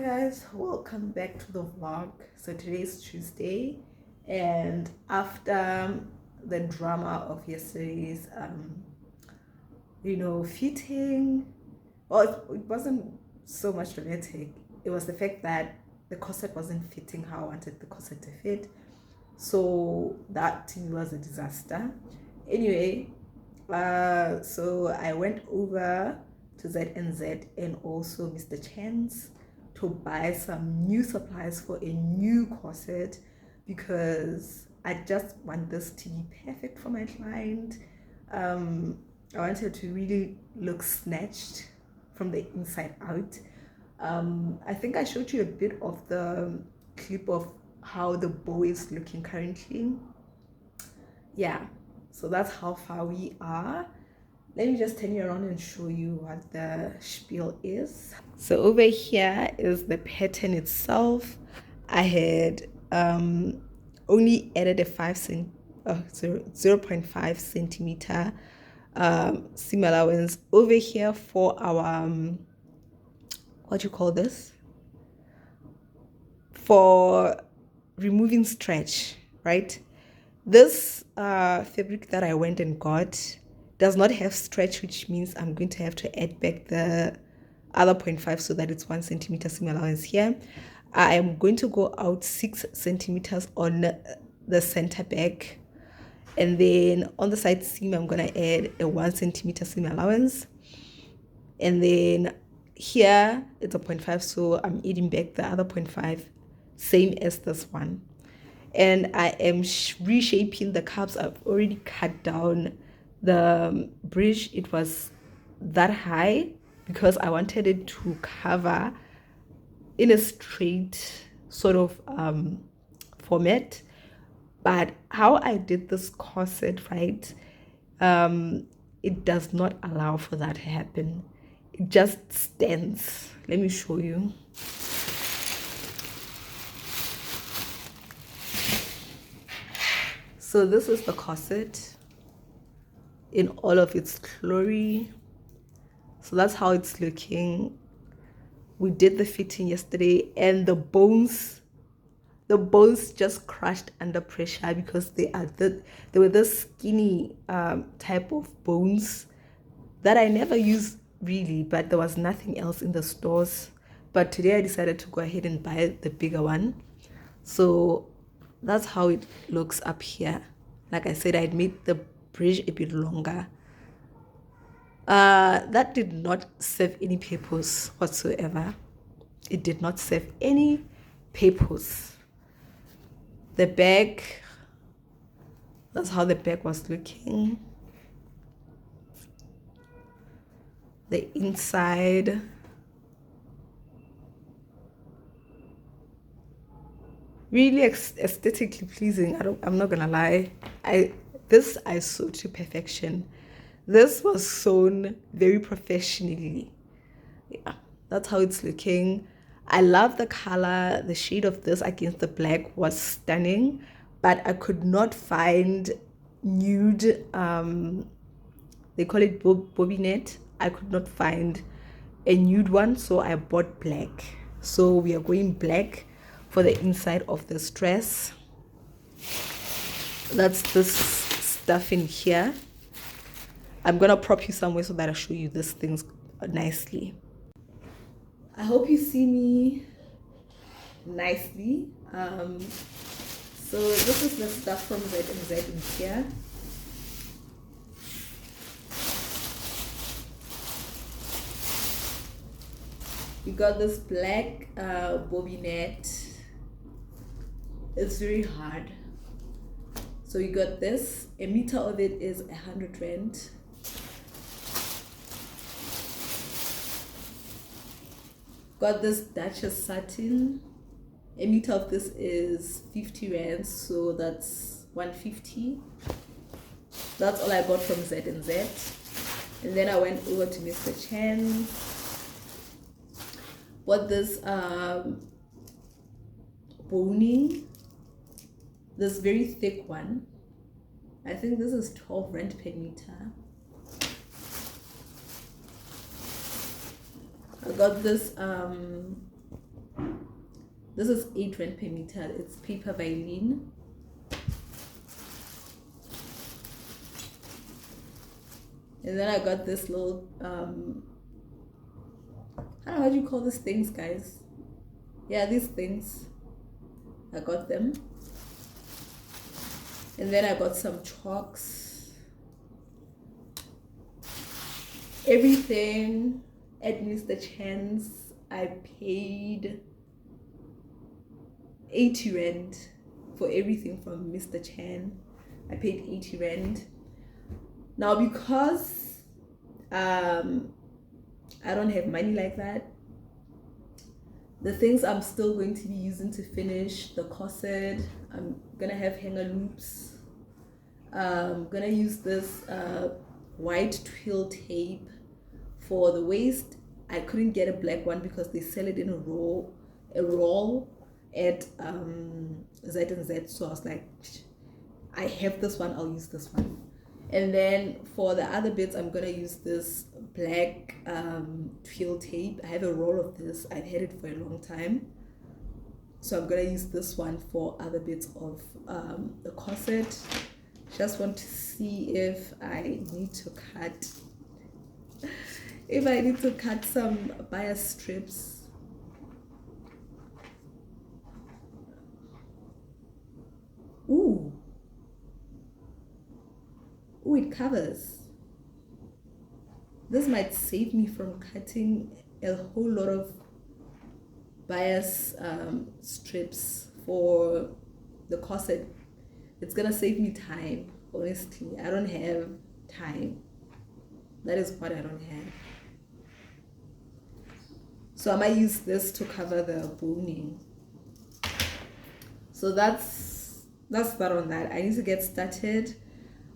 Hey guys, welcome back to the vlog. So today is Tuesday, and after the drama of yesterday's fitting, well, it wasn't so much dramatic. It was the fact that the corset wasn't fitting how I wanted the corset to fit, so that to me was a disaster. Anyway, so I went over to Z&Z and also Mr. Chan's to buy some new supplies for a new corset because I just want this to be perfect for my client. I wanted to really look snatched from the inside out. I think I showed you a bit of the clip of how the bow is looking currently. Yeah, so that's how far we are. Let me just turn you around and show you what the spiel is. So over here is the pattern itself. I had only added a 0.5 centimeter seam allowance over here for our what do you call this, for removing stretch, right? This fabric that I went and got does not have stretch, which means I'm going to have to add back the other 0.5 so that it's 1 centimeter seam allowance here. I am going to go out 6 centimeters on the center back, and then on the side seam I'm going to add a 1 centimeter seam allowance, and then here it's a 0.5, so I'm adding back the other 0.5, same as this one. And I am reshaping the cups. I've already cut down the bridge. It was that high because I wanted it to cover in a straight sort of format. But how I did this corset, right, it does not allow for that to happen. It just stands. Let me show you. So this is the corset in all of its glory. So that's how it's looking. We did the fitting yesterday, and the bones just crushed under pressure because they were this skinny type of bones that I never use really, but there was nothing else in the stores. But today I decided to go ahead and buy the bigger one. So that's how it looks up here. Like I said, I'd made the bridge a bit longer. That did not serve any purpose whatsoever. It did not serve any purpose. The bag, that's how the bag was looking. The inside, really aesthetically pleasing. I'm not gonna lie. I sewed to perfection. This was sewn very professionally. Yeah, that's how it's looking. I love the color. The shade of this against the black was stunning, but I could not find nude. They call it bobinette. I could not find a nude one, so I bought black. So we are going black for the inside of this dress. That's this stuff in here. I'm gonna prop you somewhere so that I show you these things nicely. I hope you see me nicely. So this is the stuff from Z&Z in here. You got this black bobinette. It's very hard. So you got this. A meter of it is 100 rand. Got this Duchess satin. A meter of this is 50 rand, so that's 150. That's all I bought from Z&Z. And then I went over to Mr. Chen. Bought this boning, this very thick one. I think this is 12 rand per meter. I got this This is 8 rand per meter. It's paper by Lean. And then I got this little I don't know, how do you call these things, guys? Yeah, these things. I got them. And then I got some chalks. Everything at Mr. Chan's, I paid 80 rand for everything from Mr. Chan. I paid 80 rand. Now, because I don't have money like that, the things I'm still going to be using to finish the corset, I'm gonna have hanger loops. I'm gonna use this white twill tape for the waist. I couldn't get a black one because they sell it in a roll at Z&Z. So I was like, I have this one, I'll use this one. And then for the other bits, I'm gonna use this black twill tape. I have a roll of this. I've had it for a long time. So I'm gonna use this one for other bits of the corset. Just want to see if I need to cut some bias strips. Ooh, it covers. This might save me from cutting a whole lot of bias strips for the corset. It's gonna save me time. Honestly, I don't have time. That is what I don't have. So I might use this to cover the boning. So that's that on that. I need to get started.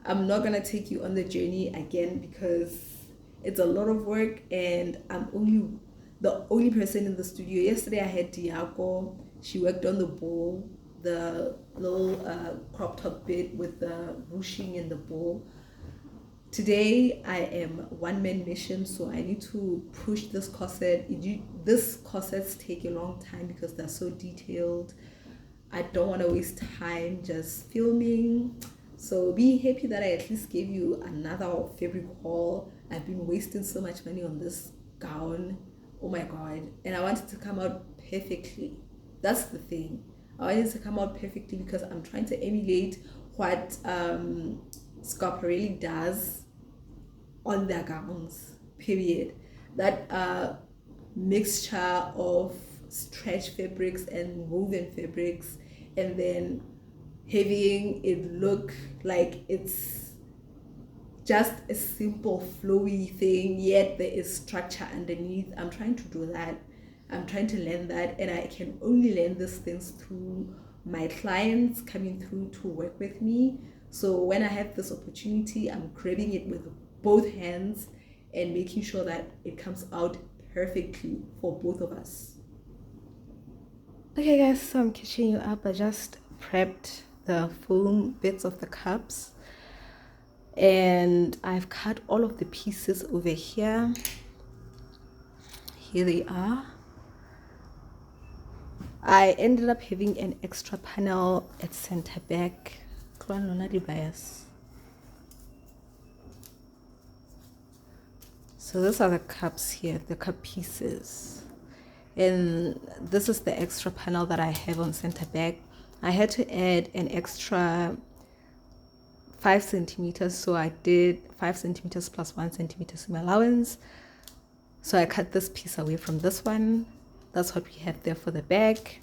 I'm not gonna take you on the journey again because it's a lot of work and I'm the only person in the studio. Yesterday I had Diako. She worked on the bowl, the little crop top bit with the ruching and the bowl. Today I am one-man mission, so I need to push this corset. This corsets take a long time because they're so detailed. I don't want to waste time just filming. So be happy that I at least gave you another fabric haul. I've been wasting so much money on this gown. Oh my god. And I want it to come out perfectly. That's the thing. I want it to come out perfectly because I'm trying to emulate what Schiaparelli does on their gowns, period. That mixture of stretch fabrics and woven fabrics, and then having it look like it's just a simple flowy thing, yet there is structure underneath. I'm trying to do that. I'm trying to learn that, and I can only learn these things through my clients coming through to work with me. So when I have this opportunity, I'm grabbing it with both hands and making sure that it comes out perfectly for both of us. Okay guys, so I'm catching you up. I just prepped the foam bits of the cups and I've cut all of the pieces over here. Here they are. I ended up having an extra panel at center back. So those are the cups here, the cup pieces. And this is the extra panel that I have on center back. I had to add an extra 5 centimeters, so I did 5 centimeters plus 1 centimeter seam allowance. So I cut this piece away from this one. That's what we have there for the back.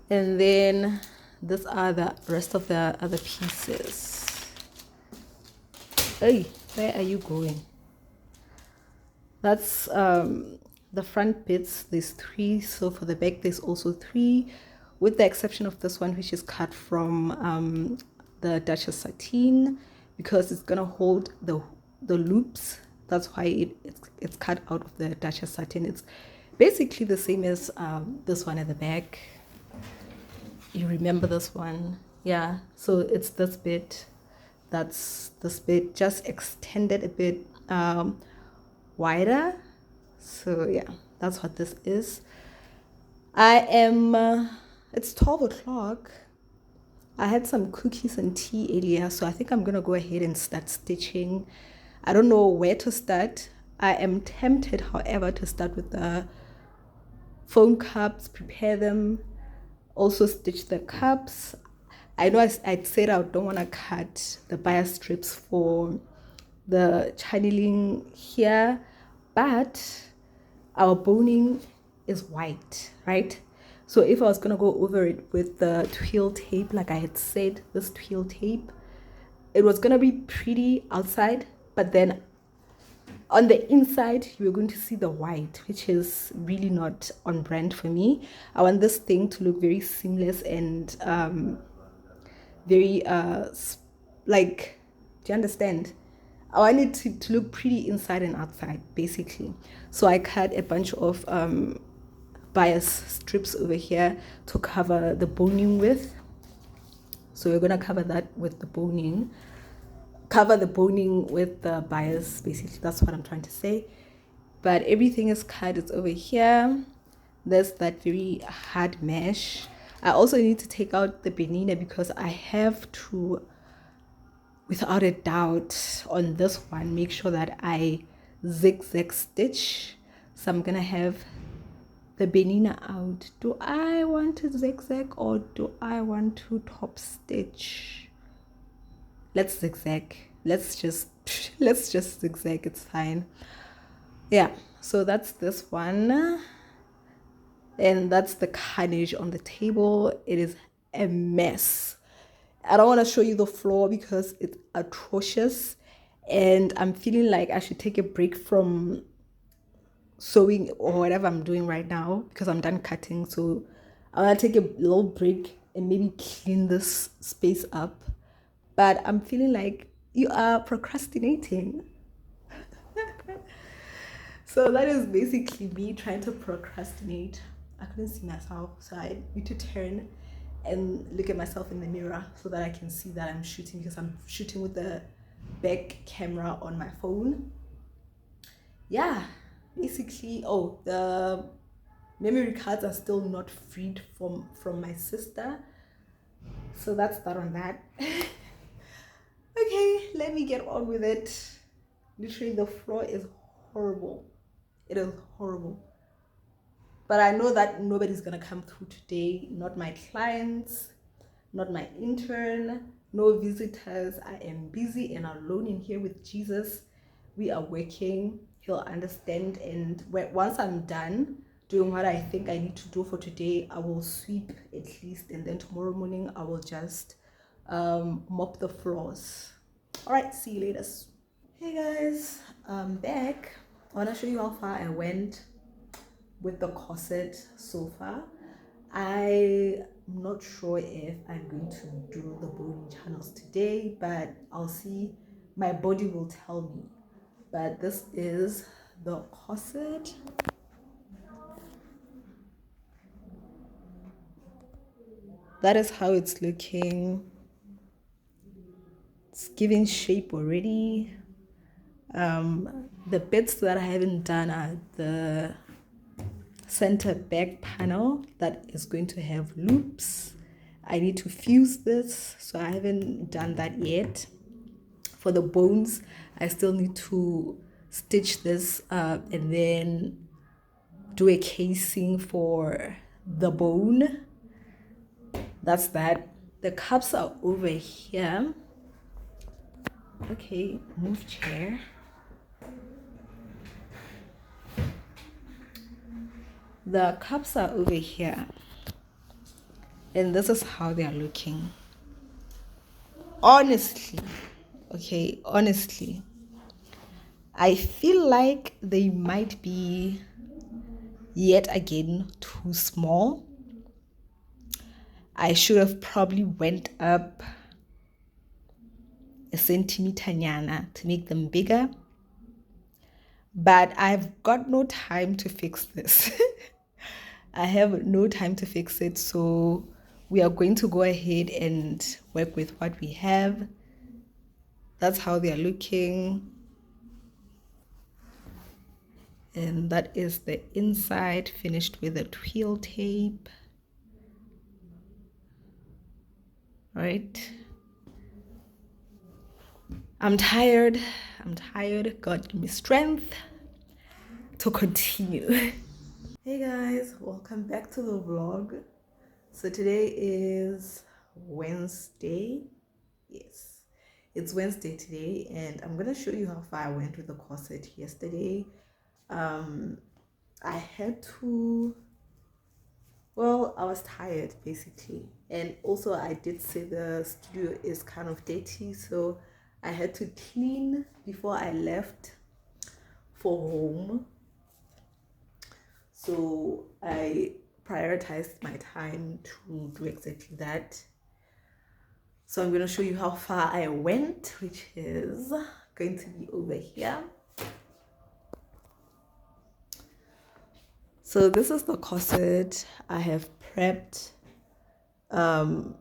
And then these are the rest of the other pieces. Hey, where are you going? That's the front bits. There's 3, so for the back there's also 3, with the exception of this one, which is cut from the Duchess sateen, because it's gonna hold the loops. That's why it's cut out of the Duchess sateen. It's basically the same as this one at the back. You remember this one? Yeah, so it's this bit. That's this bit, just extended a bit wider So yeah, that's what this is. It's 12 o'clock. I had some cookies and tea earlier, so I think I'm gonna go ahead and start stitching. I don't know where to start. I am tempted, however, to start with the foam cups, prepare them, also stitch the cups. I know I'd said I don't want to cut the bias strips for the channeling here, but our boning is white, right? So if I was gonna go over it with the twill tape, like I had said, this twill tape, it was gonna be pretty outside, but then on the inside you're going to see the white, which is really not on brand for me. I want this thing to look very seamless and very like, do you understand? I want it to look pretty inside and outside, basically. So I cut a bunch of bias strips over here to cover the boning with. So we're gonna cover that with the boning. Cover the boning with the bias, basically. That's what I'm trying to say. But everything is cut. It's over here. There's that very hard mesh. I also need to take out the benina because I have to, without a doubt, on this one, make sure that I zigzag stitch. So I'm gonna have the benina out. Do I want to zigzag or do I want to top stitch? Let's zigzag. Let's just zigzag. It's fine. Yeah, so that's this one. And that's the carnage on the table. It is a mess. I don't want to show you the floor because it's atrocious. And I'm feeling like I should take a break from sewing or whatever I'm doing right now because I'm done cutting. So I want to take a little break and maybe clean this space up. But I'm feeling like you are procrastinating. So that is basically me trying to procrastinate. I couldn't see myself, so I need to turn and look at myself in the mirror so that I can see that I'm shooting, because I'm shooting with the back camera on my phone. Yeah, basically, oh, the memory cards are still not freed from my sister. So that's that on that. Okay, let me get on with it. Literally, the floor is horrible. It is horrible. But I know that nobody's gonna come through today. Not my clients, not my intern, no visitors. I am busy and alone in here with Jesus. We are working. He'll understand. And once I'm done doing what I think I need to do for today, I will sweep at least. And then tomorrow morning, I will just mop the floors. All right, see you later. Hey guys, I'm back. I want to show you how far I went with the corset so far. I'm not sure if I'm going to do the boning channels today, but I'll see. My body will tell me. But this is the corset. That is how it's looking. It's giving shape already. The bits that I haven't done are the center back panel that is going to have loops. I need to fuse this, so I haven't done that yet. For the bones, I still need to stitch this and then do a casing for the bone. That's that. The cups are over here. Okay, move chair. The cups are over here, and this is how they are looking. Honestly, I feel like they might be yet again too small. I should have probably went up a centimeter nyana to make them bigger, but I've got no time to fix this. I have no time to fix it, so we are going to go ahead and work with what we have. That's how they are looking. And that is the inside, finished with a twill tape. Right. I'm tired. God give me strength to continue. Hey guys, welcome back to the vlog. So today is Wednesday. Yes, it's Wednesday today, and I'm gonna show you how far I went with the corset yesterday. I had to, well, I was tired basically, and also I did say the studio is kind of dirty, so I had to clean before I left for home. So I prioritized my time to do exactly that. So I'm going to show you how far I went, which is going to be over here. So this is the corset. I have prepped the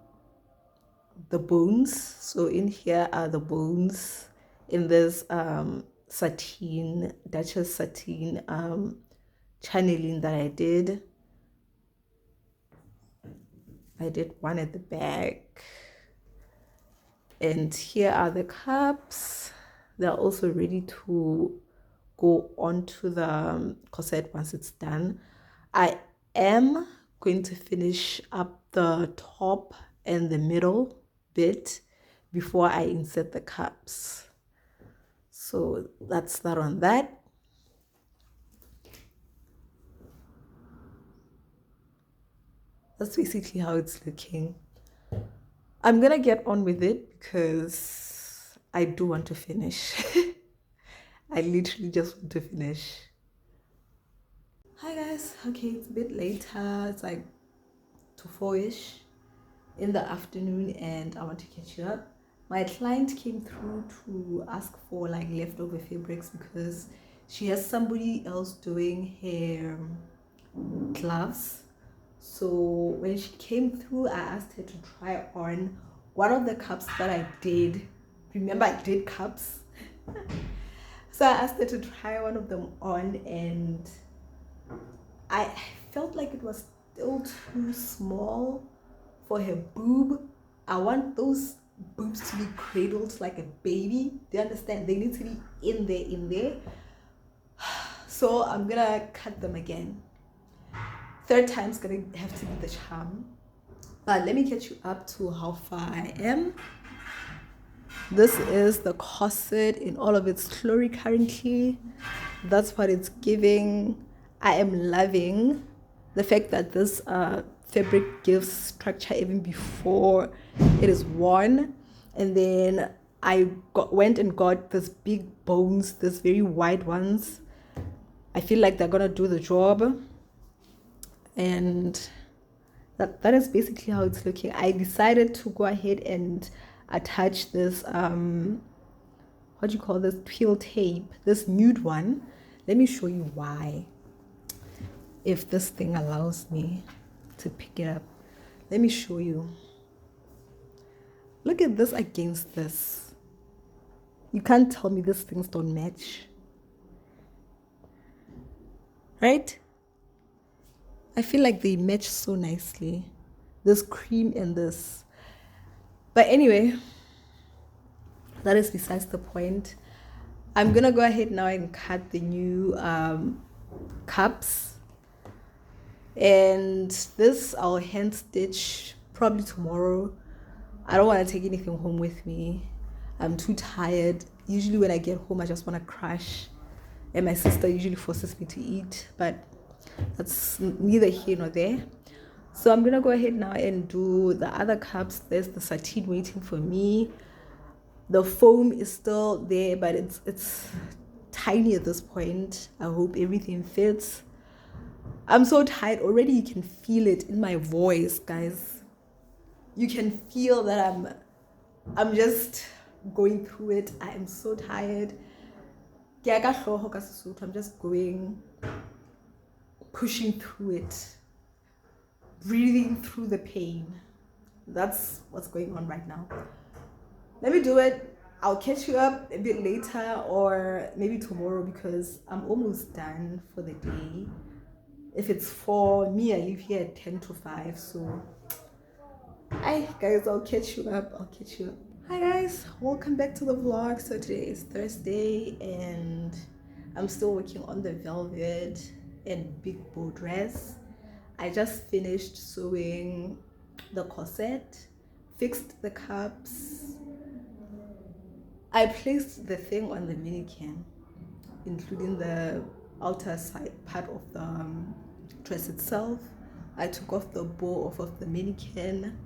bones. So in here are the bones in this sateen, Duchess sateen channeling that I did. I did one at the back. And here are the cups. They're also ready to go onto the corset once it's done. I am going to finish up the top and the middle bit before I insert the cups. So that's that on that. That's basically how it's looking. I'm gonna get on with it because I do want to finish. I literally just want to finish. Hi guys, okay, it's a bit later. It's like 4-ish in the afternoon, and I want to catch you up. My client came through to ask for like leftover fabrics because she has somebody else doing her gloves. So when she came through, I asked her to try on one of the cups that I did. Remember, I did cups. So I asked her to try one of them on, and I felt like it was still too small for her boob. I want those boobs to be cradled like a baby. Do you understand? They need to be in there. So I'm gonna cut them again. Third time's gonna have to be the charm. But let me catch you up to how far I am. This is the corset in all of its glory currently. That's what it's giving. I am loving the fact that this fabric gives structure even before it is worn. And then I went and got these big bones, these very wide ones. I feel like they're gonna do the job. And that is basically how it's looking. I decided to go ahead and attach this what do you call this, twill tape, this nude one. Let me show you why, if this thing allows me to pick it up. Let me show you. Look at this against this. You can't tell me these things don't match, right? I feel like they match so nicely, this cream and this. But anyway, that is besides the point. I'm gonna go ahead now and cut the new cups, and this I'll hand stitch probably tomorrow. I don't want to take anything home with me. I'm too tired. Usually when I get home I just want to crash, and my sister usually forces me to eat, but that's neither here nor there. So I'm gonna go ahead now and do the other cups. There's the sateen waiting for me. The foam is still there, but it's tiny at this point. I hope everything fits. I'm so tired already. You can feel it in my voice, guys. You can feel that I'm just going through it. I am so tired. I'm just going, pushing through it, breathing through the pain. That's what's going on right now. Let me do it. I'll catch you up a bit later or maybe tomorrow because I'm almost done for the day. If it's 4, me, I leave here at 10 to 5. So, hi guys, I'll catch you up. I'll catch you up. Hi guys, welcome back to the vlog. So today is Thursday and I'm still working on the velvet and big bow dress. I just finished sewing the corset, fixed the cups. I placed the thing on the mannequin, including the outer side part of the dress itself. I took off the bow off of the mannequin.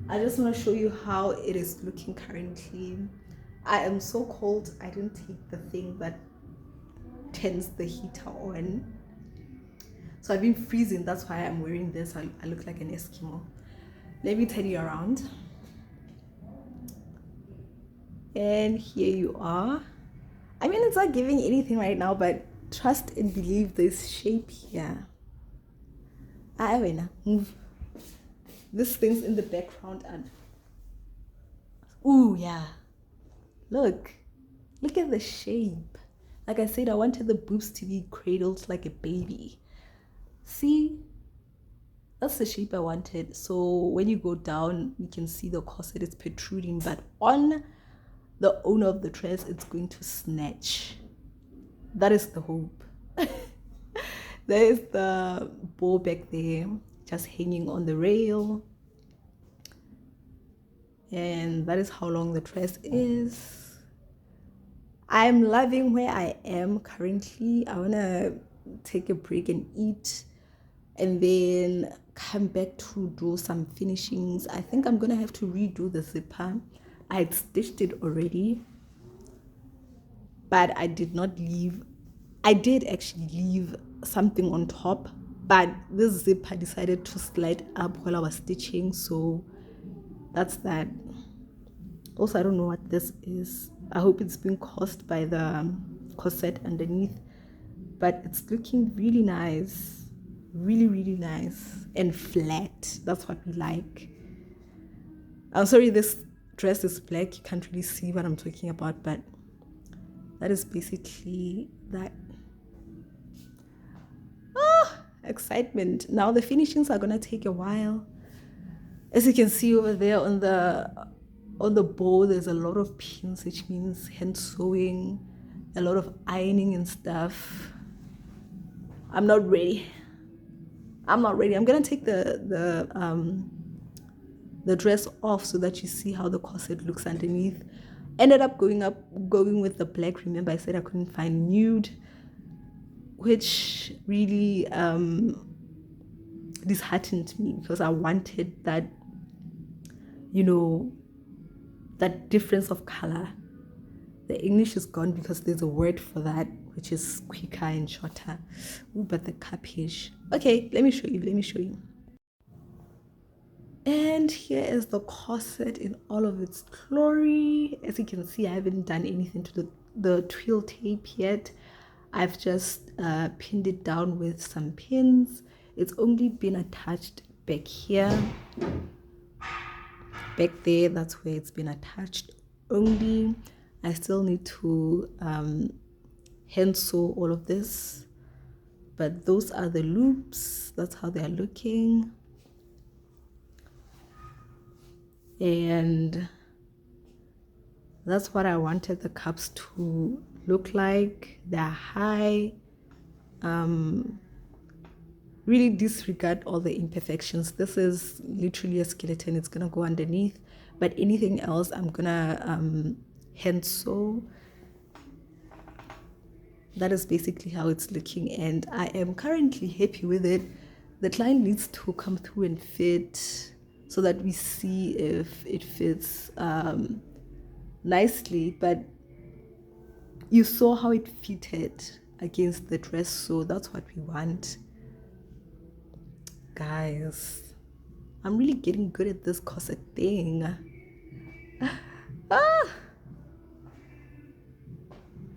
I just want to show you how it is looking currently. I am so cold, I didn't take the thing that turns the heater on. So I've been freezing, that's why I'm wearing this. I look like an Eskimo. Let me turn you around. And here you are. I mean, it's not giving anything right now, but trust and believe this shape here. Move. This thing's in the background and ooh, yeah. Look at the shape. Like I said, I wanted the boobs to be cradled like a baby. See, that's the shape I wanted. So when you go down, you can see the corset is protruding, but on the owner of the dress, it's going to snatch. That is the hope. There is the bow back there, just hanging on the rail. And that is how long the dress is. I'm loving where I am currently. I want to take a break and eat and then come back to do some finishings. I think I'm going to have to redo the zipper. I had stitched it already, but I did not leave. I did actually leave something on top, but this zipper decided to slide up while I was stitching, so that's that. Also, I don't know what this is. I hope it's been caused by the corset underneath, but it's looking really nice, really nice and flat. That's what we like. I'm sorry this dress is black, you can't really see what I'm talking about, but that is basically that. Excitement. Now the finishings are gonna take a while. As you can see over there on the bow, there's a lot of pins, which means hand sewing, a lot of ironing and stuff. I'm not ready. I'm gonna take the dress off so that you see how the corset looks underneath. Ended up going with the black. Remember, I said I couldn't find nude, which really disheartened me because I wanted that, that difference of color. The English is gone because there's a word for that, which is quicker and shorter. Ooh, but the capish. Okay, let me show you. And here is the corset in all of its glory. As you can see, I haven't done anything to the twill tape yet. I've just pinned it down with some pins. It's only been attached back here. Back there, that's where it's been attached only. I still need to hand sew all of this. But those are the loops. That's how they're looking. And that's what I wanted the cups to look like. They're high. Really disregard all the imperfections. This is literally a skeleton. It's gonna go underneath, but anything else I'm gonna hand sew. That is basically how it's looking, and I am currently happy with it. The client needs to come through and fit so that we see if it fits nicely, but you saw how it fitted against the dress, so that's what we want. Guys, I'm really getting good at this corset thing. All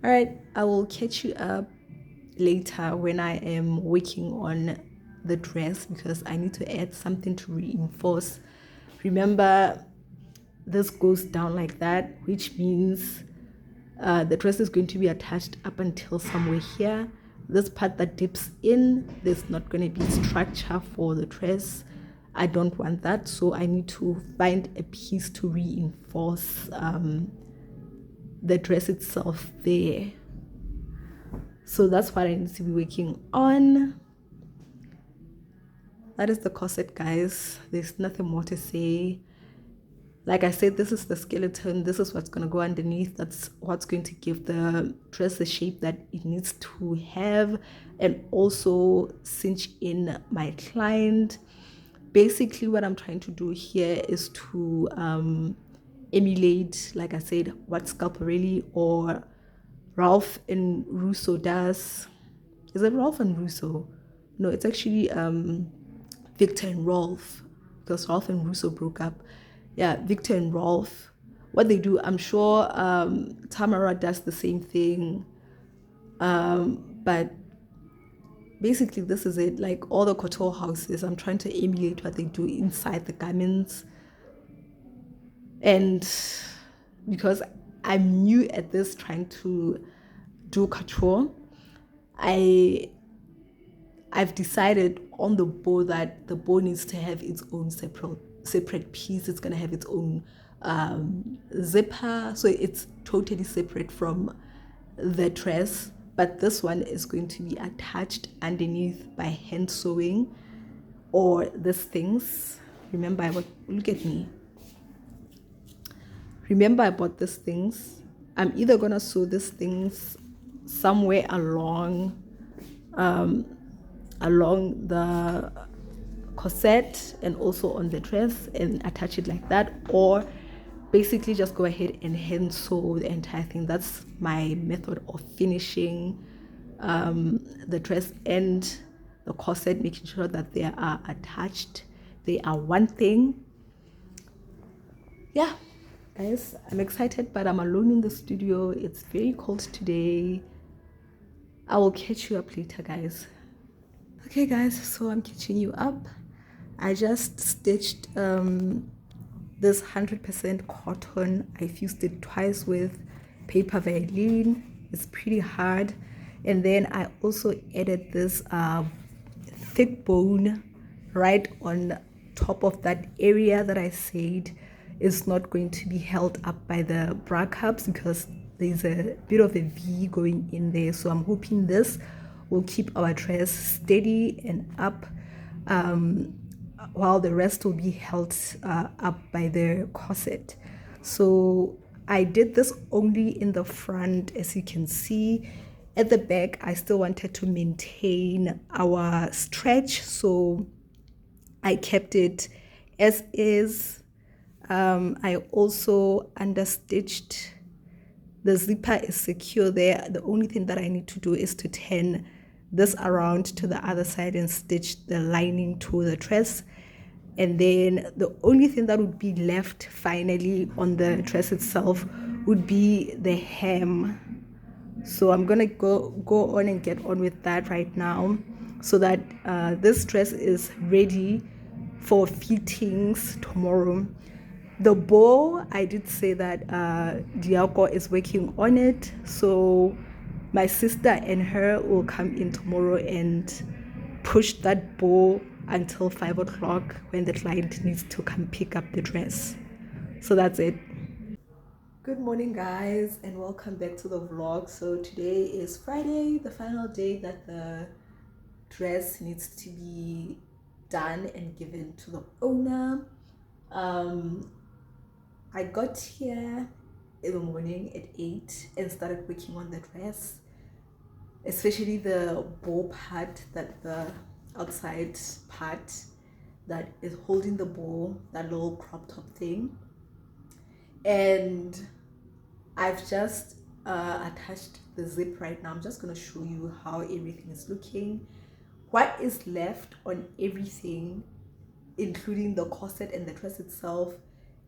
right, I will catch you up later when I am working on the dress because I need to add something to reinforce. Remember, this goes down like that, which means the dress is going to be attached up until somewhere here. This part that dips in, there's not going to be structure for the dress. I don't want that, so I need to find a piece to reinforce the dress itself there. So that's what I need to be working on. That is the corset, guys. There's nothing more to say. Like I said, this is the skeleton. This is what's going to go underneath. That's what's going to give the dress the shape that it needs to have, and also cinch in my client. Basically, what I'm trying to do here is to emulate, like I said, what Scaparelli or Ralph and Russo does. Is it Ralph and Russo? No, it's actually Victor and Rolf, because Ralph and Russo broke up. Yeah, Victor and Rolf. What they do, I'm sure Tamara does the same thing. But basically, this is it. Like all the couture houses, I'm trying to emulate what they do inside the garments. And because I'm new at this, trying to do couture, I've decided on the bow that the bow needs to have its own separate piece. It's going to have its own zipper, so it's totally separate from the dress. But this one is going to be attached underneath by hand sewing, or these things. Remember, look at me. Remember, I bought these things. I'm either going to sew these things somewhere along the corset and also on the dress and attach it like that, or basically just go ahead and hand sew the entire thing. That's my method of finishing the dress and the corset, making sure that they are attached. They are one thing. Yeah, guys, I'm excited, but I'm alone in the studio. It's very cold today. I will catch you up later, guys. Okay, guys, so I'm catching you up. I just stitched this 100% cotton. I fused it twice with paper Vaseline. It's pretty hard. And then I also added this thick bone right on top of that area that I said is not going to be held up by the bra cups, because there's a bit of a V going in there. So I'm hoping this will keep our dress steady and up, while the rest will be held up by the corset. So I did this only in the front, as you can see. At the back, I still wanted to maintain our stretch, so I kept it as is. I also understitched. The zipper is secure there. The only thing that I need to do is to turn this around to the other side and stitch the lining to the dress. And then the only thing that would be left finally on the dress itself would be the hem. So I'm gonna go on and get on with that right now, so that this dress is ready for fittings tomorrow. The bow, I did say that Diako is working on it, so my sister and her will come in tomorrow and push that bow until 5 o'clock when the client needs to come pick up the dress. So that's it. Good morning, guys, and welcome back to the vlog. So today is Friday, the final day that the dress needs to be done and given to the owner. I got here in the morning at 8 and started working on the dress, especially the bow part, that the outside part that is holding the bow, that little crop top thing. And I've just attached the zip right now. I'm just going to show you how everything is looking. What is left on everything, including the corset and the dress itself,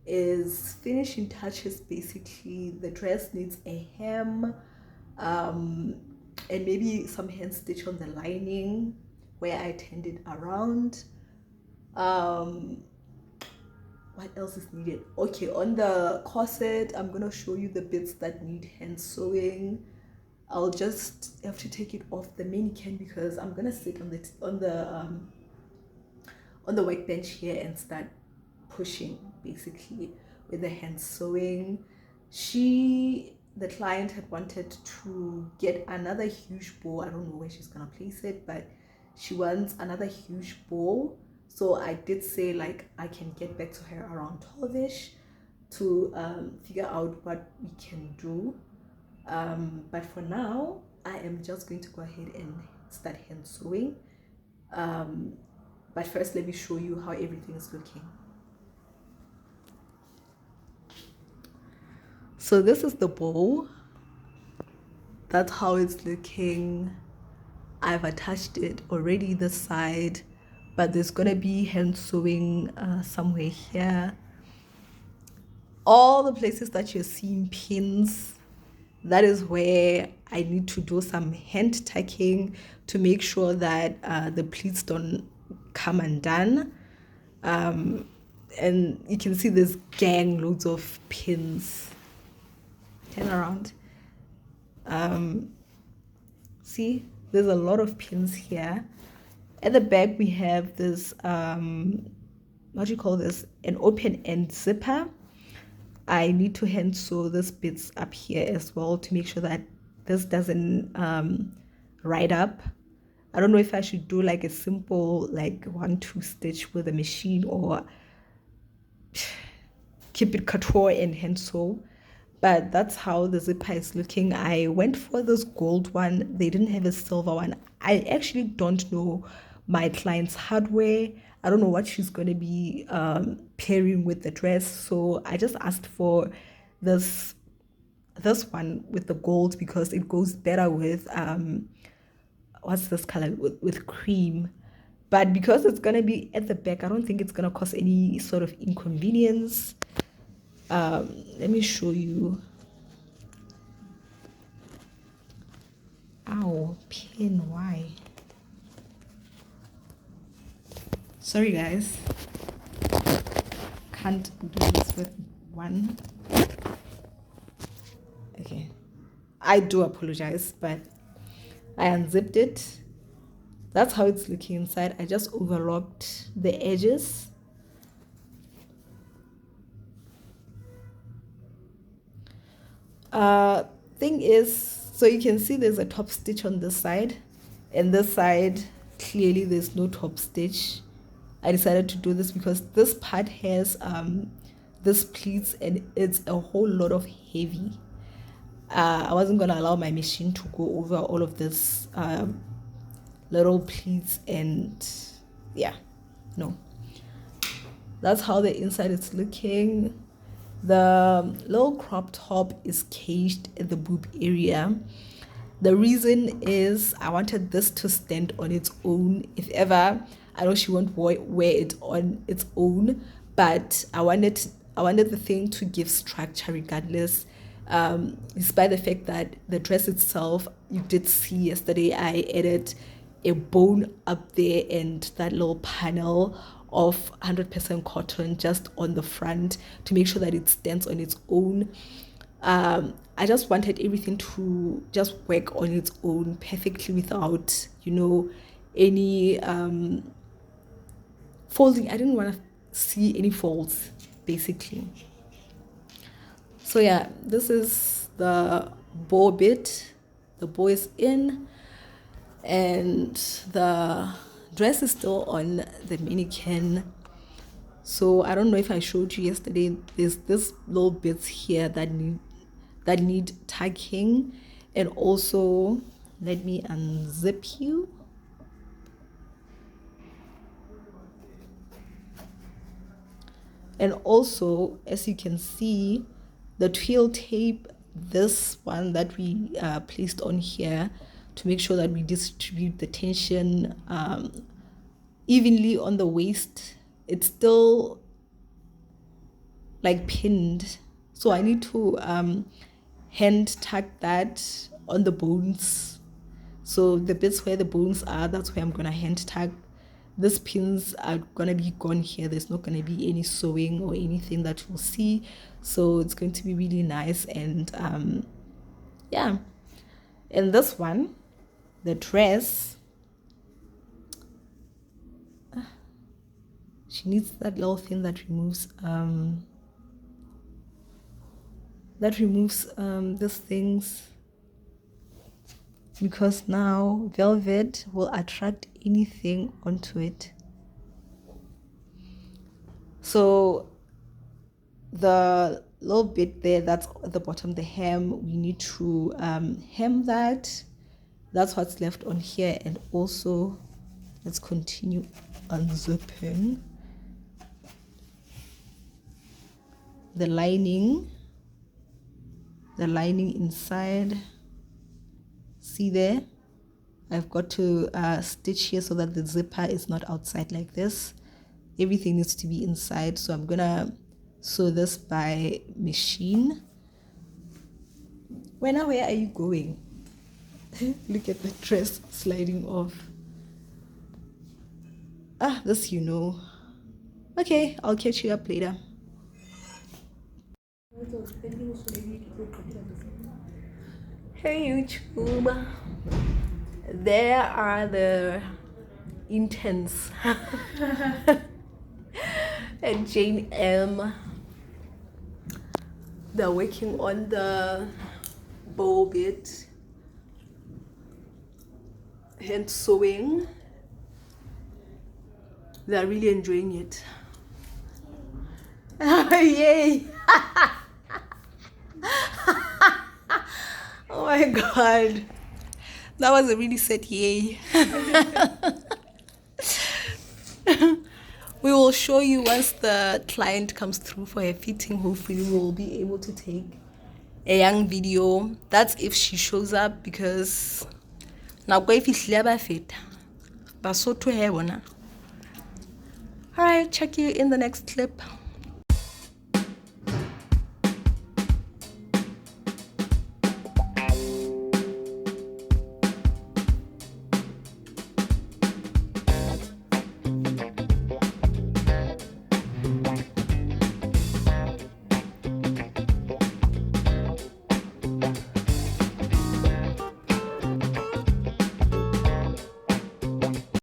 is finishing touches. Basically, the dress needs a hem and maybe some hand stitch on the lining where I turned it around. what else is needed? Okay, on the corset, I'm gonna show you the bits that need hand sewing. I'll just have to take it off the mannequin because I'm gonna sit on the workbench here and start pushing basically with the hand sewing. The client had wanted to get another huge bow. I don't know where she's gonna place it, but she wants another huge bow. So I did say like I can get back to her around 12ish to figure out what we can do. But for now, I am just going to go ahead and start hand sewing. But first, let me show you how everything is looking. So this is the bow. That's how it's looking. I've attached it already this side, but there's gonna be hand sewing somewhere here. All the places that you're seeing pins, that is where I need to do some hand tacking to make sure that the pleats don't come undone. And you can see there's gang loads of pins. Turn around. See, there's a lot of pins here. At the back we have this what do you call this, an open end zipper. I need to hand sew these bits up here as well to make sure that this doesn't ride up. I don't know if I should do like a simple like 1-2 stitch with a machine or keep it couture and hand sew, but that's how the zipper is looking. I went for this gold one. They didn't have a silver one. I actually don't know my client's hardware. I don't know what she's going to be pairing with the dress, so I just asked for this one with the gold because it goes better with what's this color, with cream. But because it's going to be at the back, I don't think it's going to cause any sort of inconvenience. Let me show you. Ow, pin, why? Sorry guys, can't do this with one. Okay, I do apologize, but I unzipped it. That's how it's looking inside. I just overlocked the edges. Thing is, so you can see there's a top stitch on this side, and this side clearly there's no top stitch. I decided to do this because this part has this pleats and it's a whole lot of heavy. I wasn't gonna allow my machine to go over all of this little pleats, and yeah, no. That's how the inside is looking. The little crop top is caged at the boob area. The reason is I wanted this to stand on its own. If ever, I know she won't wear it on its own, but I wanted the thing to give structure regardless. Despite the fact that the dress itself, you did see yesterday, I added a bone up there and that little panel of 100% cotton just on the front to make sure that it stands on its own. I just wanted everything to just work on its own perfectly without, any folding. I didn't want to see any folds, basically. So yeah, this is the bow bit. The bow is in, and the dress is still on the mannequin. So I don't know if I showed you yesterday, there's this little bits here that need tagging. And also, let me unzip you. And also, as you can see, the twill tape, this one that we placed on here to make sure that we distribute the tension evenly on the waist, it's still like pinned, so I need to hand tag that on the bones. So the bits where the bones are, that's where I'm gonna hand tag These pins are gonna be gone here. There's not gonna be any sewing or anything that you'll see, so it's going to be really nice. And yeah, and this one, the dress, she needs that little thing that removes these things, because now velvet will attract anything onto it. So the little bit there that's at the bottom, the hem, we need to hem that. That's what's left on here. And also, let's continue unzipping the lining inside. See there, I've got to stitch here so that the zipper is not outside like this. Everything needs to be inside, so I'm gonna sew this by machine. Where are you going? Look at the dress sliding off. This you know. Okay, I'll catch you up later. Hey YouTube, there are the interns at Jane.M. They're working on the bow bit and sewing. They're really enjoying it. Yay! Oh my god, that was a really sad yay. We will show you once the client comes through for her fitting. Hopefully we will be able to take a young video. That's if she shows up, because now go if it's fit but so to her. All right, check you in the next clip.